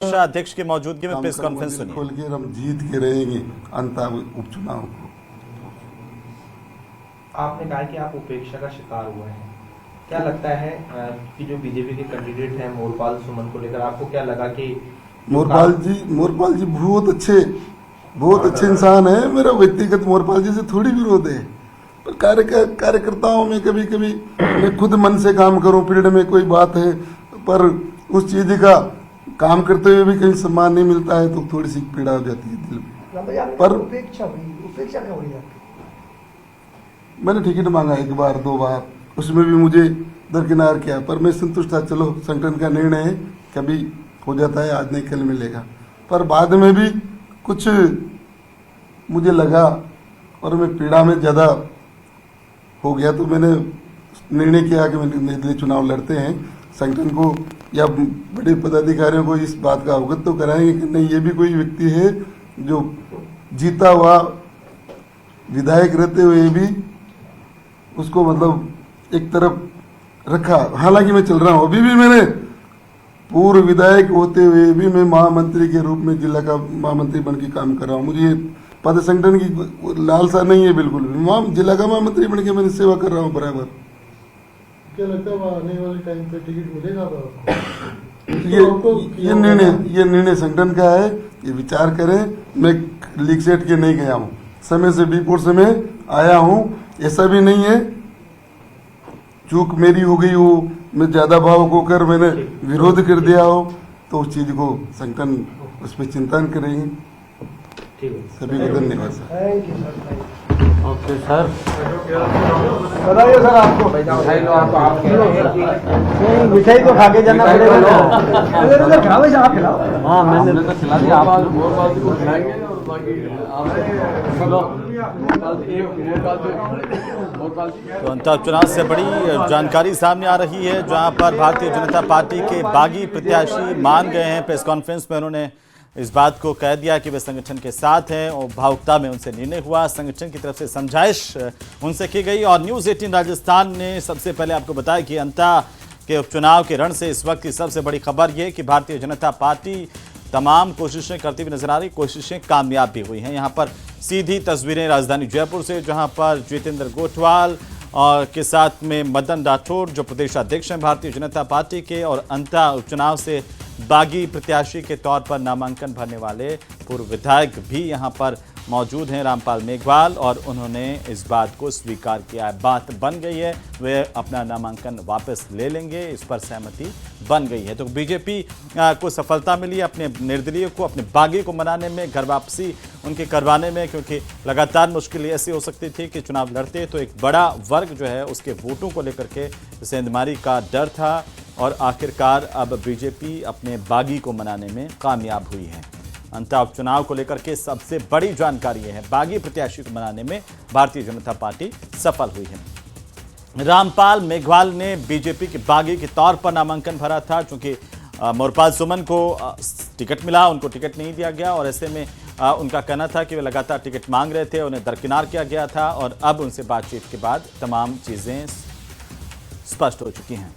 अध्यक्ष की मौजूदगी में प्रेस कॉन्फ्रेंस सुनी। खोल के हम जीत के रहेंगे अंतः उपचुनाव को। आपने कहा कि आप उपेक्षा का शिकार हुए हैं, क्या लगता है कि जो बीजेपी के कैंडिडेट हैं मोरपाल सुमन को लेकर आपको क्या लगा कि मोरपाल जी बहुत अच्छे इंसान है। मेरा व्यक्तिगत मोरपाल जी से थोड़ी विरोध है, पर कार्यकर्ताओं में कभी कभी मैं खुद मन से काम करूं, फील्ड में कोई बात है पर उस चीज का काम करते हुए भी कहीं सम्मान नहीं मिलता है तो थोड़ी सी पीड़ा हो जाती है दिल में। पर उपेक्षा क्या हुई आपकी? मैंने टिकट मांगा 1 बार 2 बार, उसमें भी मुझे दरकिनार किया, पर मैं संतुष्ट था। चलो संगठन का निर्णय है, कभी हो जाता है, आज नहीं कल मिलेगा। पर बाद में भी कुछ मुझे लगा और मैं पीड़ा में ज़्यादा हो गया, तो मैंने निर्णय किया कि मैंने निर्दलीय चुनाव लड़ते हैं। संगठन को या बड़े पदाधिकारियों को इस बात का अवगत तो कराएंगे कि नहीं, ये भी कोई व्यक्ति है जो जीता हुआ विधायक रहते हुए भी उसको मतलब एक तरफ रखा। हालांकि मैं चल रहा हूँ, अभी भी मैंने पूर्व विधायक होते हुए भी मैं महामंत्री के रूप में जिला का महामंत्री बन के काम कर रहा हूँ। मुझे पद संगठन की लालसा नहीं है बिल्कुल भी। जिला का महामंत्री बन के मैंने सेवा कर रहा हूँ बराबर। क्या लगता है आने वाले टाइम पे टिकट मिलेगा ये निर्णय संगठन का है, ये विचार करें। मैं लीग सेट के नहीं गया हूँ, समय से डिपोर्ट से मैं आया हूँ। ऐसा भी नहीं है चूक मेरी हो गई हो, मैं ज्यादा भावुक होकर मैंने विरोध कर दिया हो, तो उस चीज को संगठन उस पर चिंतन करेंगे। सभी को धन्यवाद सर। ओके सर, बताइए सर, आपको मिठाई तो खा के जाना पड़ेगा ना। आप खिलाओ। हाँ मैंने तो खिला दिया, आप को खिलाएंगे और बाकी तो अंतर चुनाव से बड़ी जानकारी सामने आ रही है, जहां पर भारतीय जनता पार्टी के बागी प्रत्याशी मान गए हैं। प्रेस कॉन्फ्रेंस में उन्होंने इस बात को कह दिया कि वे संगठन के साथ हैं और भावुकता में उनसे निर्णय हुआ। संगठन की तरफ से समझाइश उनसे की गई। और न्यूज़ 18 राजस्थान ने सबसे पहले आपको बताया कि अंता के उपचुनाव के रण से इस वक्त की सबसे बड़ी खबर यह कि भारतीय जनता पार्टी तमाम कोशिशें करती हुई नजर आ रही, कोशिशें कामयाब भी हुई हैं। यहाँ पर सीधी तस्वीरें राजधानी जयपुर से, जहाँ पर जितेंद्र गोठवाल और के साथ में मदन राठौड़ जो प्रदेश अध्यक्ष हैं भारतीय जनता पार्टी के, और अंता उपचुनाव से बागी प्रत्याशी के तौर पर नामांकन भरने वाले पूर्व विधायक भी यहाँ पर मौजूद हैं, रामपाल मेघवाल, और उन्होंने इस बात को स्वीकार किया है। बात बन गई है, वे अपना नामांकन वापस ले लेंगे, इस पर सहमति बन गई है। तो बीजेपी को सफलता मिली अपने निर्दलीय को, अपने बागी को मनाने में, घर वापसी उनके करवाने में, क्योंकि लगातार मुश्किल ऐसी हो सकती थी कि चुनाव लड़ते तो एक बड़ा वर्ग जो है उसके वोटों को लेकर के सेंधमारी का डर था, और आखिरकार अब बीजेपी अपने बागी को मनाने में कामयाब हुई है। अंतः उपचुनाव को लेकर के सबसे बड़ी जानकारी यह है, बागी प्रत्याशी को मनाने में भारतीय जनता पार्टी सफल हुई है। रामपाल मेघवाल ने बीजेपी के बागी के तौर पर नामांकन भरा था, क्योंकि मोरपाल सुमन को टिकट मिला, उनको टिकट नहीं दिया गया, और ऐसे में उनका कहना था कि वे लगातार टिकट मांग रहे थे, उन्हें दरकिनार किया गया था, और अब उनसे बातचीत के बाद तमाम चीज़ें स्पष्ट हो चुकी हैं।